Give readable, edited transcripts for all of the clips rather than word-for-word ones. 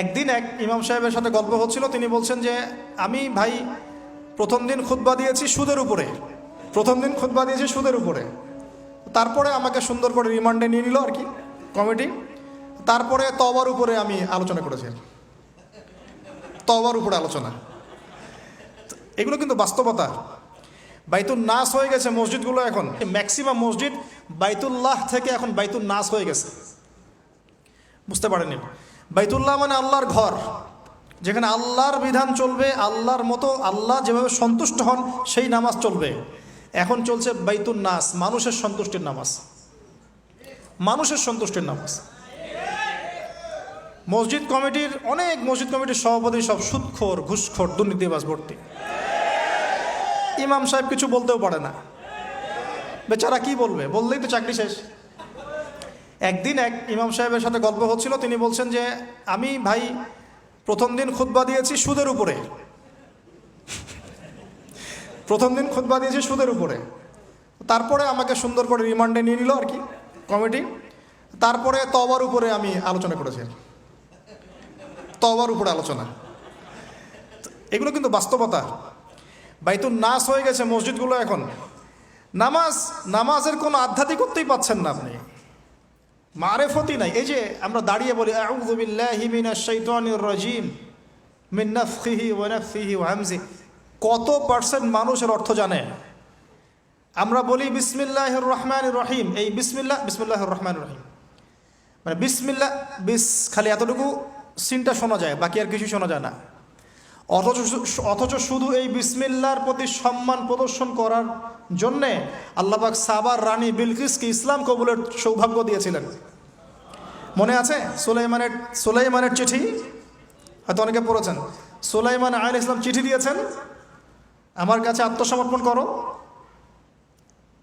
একদিন এক ইমাম সাহেবের সাথে গল্প হচ্ছিল। তিনি বলছেন যে আমি ভাই প্রথম দিন খুতবা দিয়েছি সুদের উপরে, তারপরে আমাকে সুন্দর করে রিমান্ডে নিয়ে নিল আর কি কমিটি। তারপরে তওবার উপরে আমি আলোচনা করেছি, তওবার উপরে আলোচনা। এগুলো কিন্তু বাস্তবতা। বাইতুল নাস হয়ে গেছে মসজিদগুলো, এখন ম্যাক্সিমাম মসজিদ বাইতুল্লাহ থেকে এখন বাইতুল নাস হয়ে গেছে। বুঝতে পারেনি? বাইতুল্লাহ মানে আল্লাহর ঘর, যেখানে আল্লাহর বিধান চলবে, আল্লাহর মতো আল্লাহ যেভাবে সন্তুষ্ট হন সেই নামাজ চলবে। এখন চলছে বাইতুল নাস, মানুষের সন্তুষ্টির নামাজ, মানুষের সন্তুষ্টির নামাজ। মসজিদ কমিটির অনেক মসজিদ কমিটির সভাপতি সব সুদখোর, ঘুষখোর, দুর্নীতিবাজ ভর্তি। ইমাম সাহেব কিছু বলতেও পারে না, বেচারা কি বলবে, বললেই তো চাকরি শেষ। একদিন এক ইমাম সাহেবের সাথে গল্প হচ্ছিল। তিনি বলছেন যে আমি ভাই প্রথম দিন খুতবা দিয়েছি সুদের উপরে, তারপরে আমাকে সুন্দর করে রিমান্ডে নিয়ে নিল আর কি কমিটি। তারপরে তওবার উপরে আমি আলোচনা করেছি, তওবার উপরে আলোচনা। এগুলো কিন্তু বাস্তবতা। বাইতুল নাস হয়ে গেছে মসজিদগুলো এখন। নামাজের কোনো আধ্যাত্মিকত্বই পাচ্ছেন না আপনি, মারেফতি নাই। এই যে আমরা দাঁড়িয়ে বলি আউযু বিল্লাহি মিনাশ শাইতানির রাজিম মিন নাফখিহি ওয়া নাফসিহি ওয়া হামজি, কত পার্সেন্ট মানুষের অর্থ জানে? আমরা বলি বিসমিল্লাহির রহমানির রহিম, এই বিসমিল্লাহির রহমানির রহিম মানে বিসমিল্লাহ, খালি এতটুকু সিনটা শোনা যায়, বাকি আর কিছু শোনা যায় না। অথচ শুধু এই বিসমিল্লাহর প্রতি সম্মান প্রদর্শন করার জন্যে আল্লাহ পাক সাবার রানী বিলকিসকে ইসলাম কবুলের সৌভাগ্য দিয়েছিলেন। মনে আছে সুলাইমানের চিঠি? হয়তো অনেকে পড়েছেন। সুলাইমান আলাইহিস সালাম চিঠি দিয়েছেন, আমার কাছে আত্মসমর্পণ করো।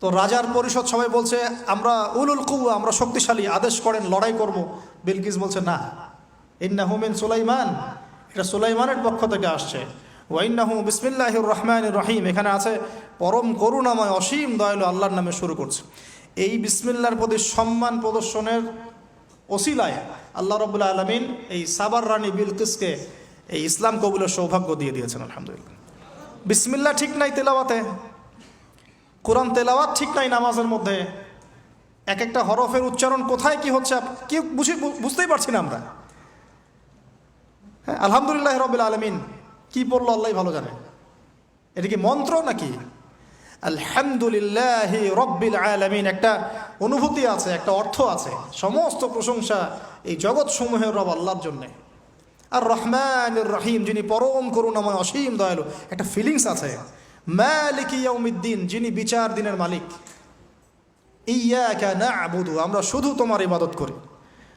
তো রাজার পরিষদ সবাই বলছে আমরা উলুল কুওয়া, আমরা শক্তিশালী, আদেশ করেন লড়াই করব। বিলকিস বলছে না, ইন্নাহু মিন সুলাইমান, এটা সুলাইমানের পক্ষ থেকে আসছে। ওয়াইন্নাহু বিসমিল্লাহির রহমানির রহিম, এখানে আছে পরম করুণাময় অসীম দয়ালু আল্লাহর নামে শুরু করছে। এই বিসমিল্লাহর প্রতি সম্মান প্রদর্শনের ওসিলায় আল্লাহ রাব্বুল আলামিন এই সাবার রানী বিলকিসকে এই ইসলাম কবুলের সৌভাগ্য দিয়ে দিয়েছেন। আলহামদুলিল্লাহ। বিসমিল্লাহ ঠিক নাই তেলাওয়াতে, কোরআন তেলাওয়াত ঠিক নাই নামাজের মধ্যে। এক একটা হরফের উচ্চারণ কোথায় কি হচ্ছে কি বুঝতেই পারছি না আমরা। হ্যাঁ, আলহামদুলিল্লাহ রাব্বিল আলামিন কি পড়লো আল্লাহ ভালো জানে। এটা কি মন্ত্র নাকি? আলহামদুলিল্লাহি রাব্বিল আলামিন একটা অনুভূতি আছে, একটা অর্থ আছে। সমস্ত প্রশংসা এই জগৎ সমূহের রব আল্লাহর জন্যে। আর রহমানির রহিম, যিনি পরম করুণাময় অসীম দয়ালু, একটা ফিলিংস আছে। মালিকি ইয়াউমিদ্দিন, যিনি বিচার দিনের মালিক। ইয়্যাকা না'বুদু, আমরা শুধু তোমার ইবাদত করি।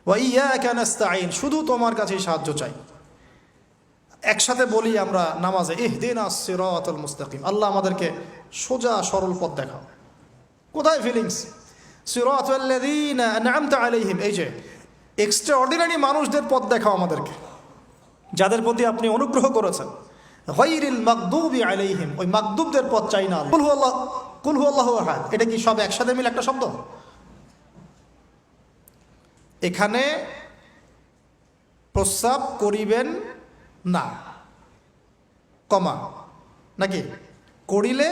ওয়া ইয়্যাকা নাস্তাঈন, শুধু তোমার কাছেই সাহায্য চাই। একসাথে বলি আমরা নামাজে ইহদিনাস সিরাতাল মুস্তাকিম, আল্লাহ আমাদেরকে সোজা সরল পথ দেখাও। কোথায় ফিলিংস? সিরাতাল্লাযীনা আন'আমতা আলাইহিম, এই যে এক্সট্রাঅর্ডিনারি মানুষদের পথ দেখাও আমাদেরকে, যাদের প্রতি আপনি অনুগ্রহ করেছেন। গায়রিল মাগদুবি আলাইহিম, ওই মাগদুবদের পথ চাই না। কুল হুয়াল্লাহু আহাদ, এটা কি সব একসাথে মিলে একটা শব্দ? এখানে প্রস্রাব করিবেন না, কমা নাকি করিলে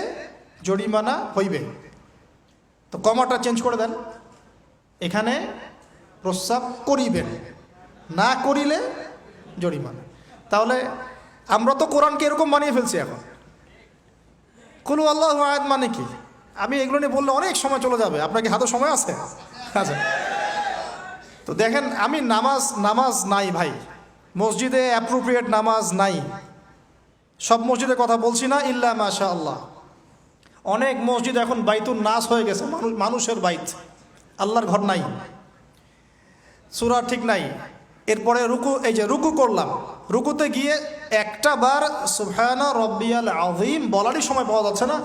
জরিমানা হইবে, তো কমাটা চেঞ্জ করে দেন। এখানে প্রস্রাব করিবেন, না করিলে জরিমানা। তাহলে আমরা তো কোরআনকে এরকম বানিয়ে ফেলছি এখন। কুল আল্লাহু আহাদ মানে কি? আমি এগুলো নিয়ে বললে অনেক সময় চলে যাবে। আপনার কি হাতে সময় আছে? আচ্ছা, তো দেখেন, আমি নামাজ নাই ভাই, মসজিদে অ্যাপ্রোপ্রিয়েট নামাজ নাই। সব মসজিদের কথা বলছি না, ইল্লা মাশাআল্লাহ। অনেক মসজিদ এখন বাইতুল নাস হয়ে গেছে, মানুষের বাইত, আল্লাহর ঘর নাই, সূরা ঠিক নাই। এরপরে এই যে রুকু করলাম, রুকুতে গিয়ে একটা বার সুবহানা রাব্বিয়াল আযীম বলারই সময় পাওয়া যাচ্ছে না।